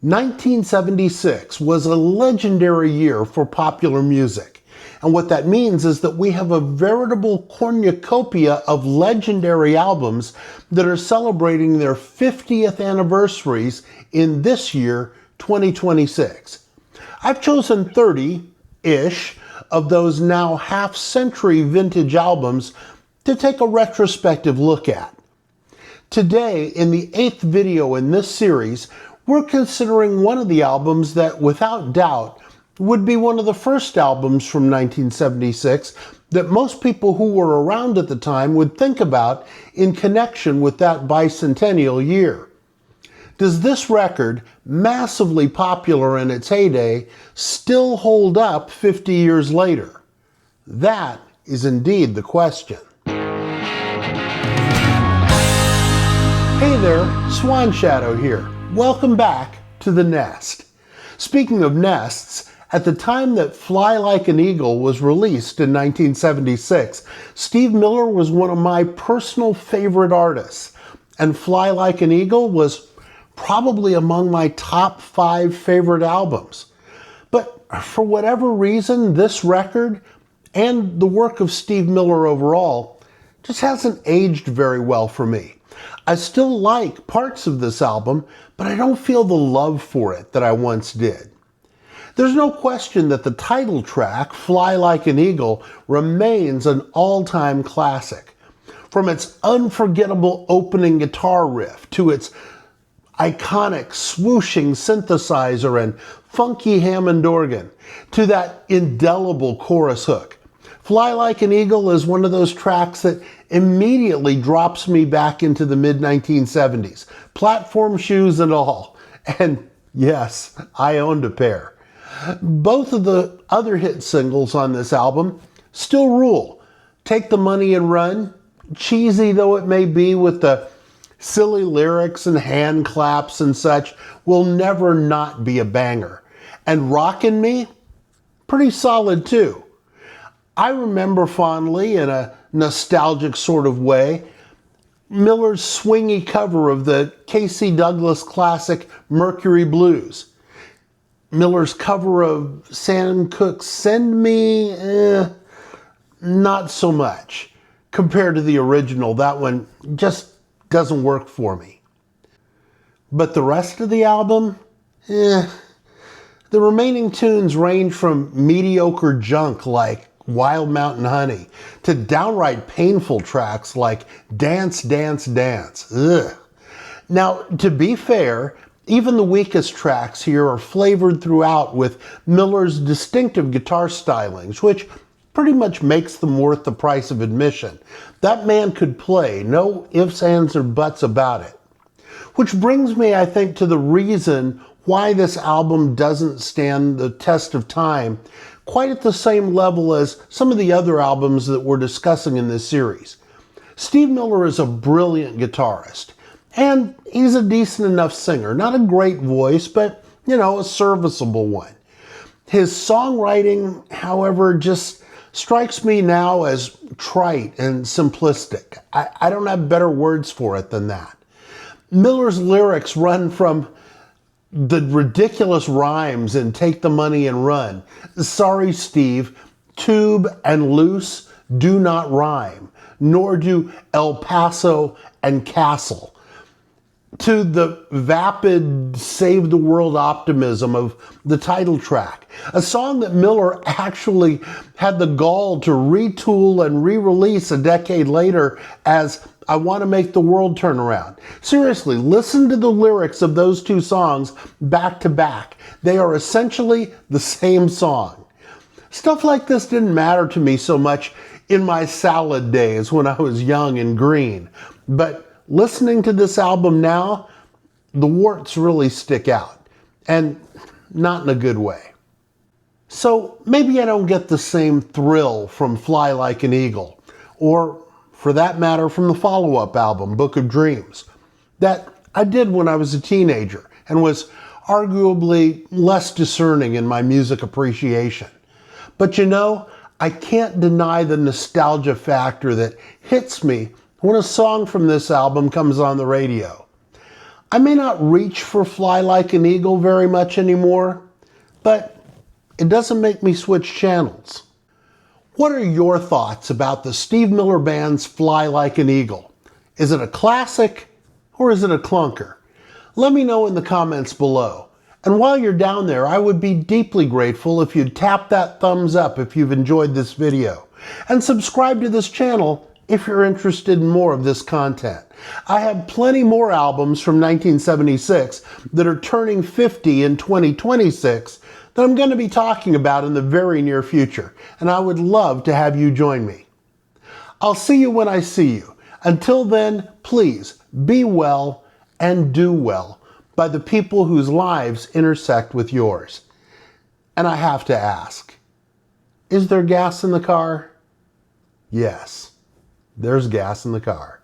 1976 was a legendary year for popular music. And what that means is that we have a veritable cornucopia of legendary albums that are celebrating their 50th anniversaries in this year, 2026. I've chosen 30-ish of those now half-century vintage albums to take a retrospective look at. Today, in the 8th video in this series, we're considering one of the albums that, without doubt, would be one of the first albums from 1976 that most people who were around at the time would think about in connection with that bicentennial year. Does this record, massively popular in its heyday, still hold up 50 years later? That is indeed the question. Hey there, Swan Shadow here. Welcome back to The Nest. Speaking of nests, at the time that Fly Like an Eagle was released in 1976, Steve Miller was one of my personal favorite artists, and Fly Like an Eagle was probably among my top 5 favorite albums. But for whatever reason, this record, and the work of Steve Miller overall, just hasn't aged very well for me. I still like parts of this album, but I don't feel the love for it that I once did. There's no question that the title track, Fly Like an Eagle, remains an all-time classic. From its unforgettable opening guitar riff to its iconic swooshing synthesizer and funky Hammond organ, to that indelible chorus hook. Fly Like an Eagle is one of those tracks that immediately drops me back into the mid-1970s, platform shoes and all. And yes, I owned a pair. Both of the other hit singles on this album still rule. Take the Money and Run, cheesy though it may be with the silly lyrics and hand claps and such, will never not be a banger. And Rockin' Me, pretty solid too. I remember fondly, in a nostalgic sort of way, Miller's swingy cover of the K.C. Douglas classic Mercury Blues. Miller's cover of Sam Cooke's Send Me, not so much. Compared to the original, that one just doesn't work for me. But the rest of the album, The remaining tunes range from mediocre junk like Wild Mountain Honey to downright painful tracks like Dance, Dance, Dance. Ugh. Now, to be fair, even the weakest tracks here are flavored throughout with Miller's distinctive guitar stylings, which pretty much makes them worth the price of admission. That man could play, no ifs, ands, or buts about it. Which brings me, I think, to the reason why this album doesn't stand the test of time quite at the same level as some of the other albums that we're discussing in this series. Steve Miller is a brilliant guitarist, and he's a decent enough singer. Not a great voice, but, a serviceable one. His songwriting, however, just strikes me now as trite and simplistic. I don't have better words for it than that. Miller's lyrics run from the ridiculous rhymes in Take the Money and Run. Sorry, Steve, tube and loose do not rhyme, nor do El Paso and Castle. To the vapid save the world optimism of the title track, a song that Miller actually had the gall to retool and re-release a decade later as I Want to Make the World Turn Around. Seriously, listen to the lyrics of those two songs back to back. They are essentially the same song. Stuff like this didn't matter to me so much in my salad days when I was young and green, but listening to this album now, the warts really stick out, and not in a good way. So maybe I don't get the same thrill from Fly Like an Eagle, or for that matter from the follow-up album, Book of Dreams, that I did when I was a teenager and was arguably less discerning in my music appreciation. But I can't deny the nostalgia factor that hits me when a song from this album comes on the radio. I may not reach for Fly Like an Eagle very much anymore, but it doesn't make me switch channels. What are your thoughts about the Steve Miller Band's Fly Like an Eagle? Is it a classic or is it a clunker? Let me know in the comments below. And while you're down there, I would be deeply grateful if you'd tap that thumbs up if you've enjoyed this video. And subscribe to this channel if you're interested in more of this content. I have plenty more albums from 1976 that are turning 50 in 2026 that I'm going to be talking about in the very near future, and I would love to have you join me. I'll see you when I see you. Until then, please be well and do well by the people whose lives intersect with yours. And I have to ask, is there gas in the car? Yes, there's gas in the car.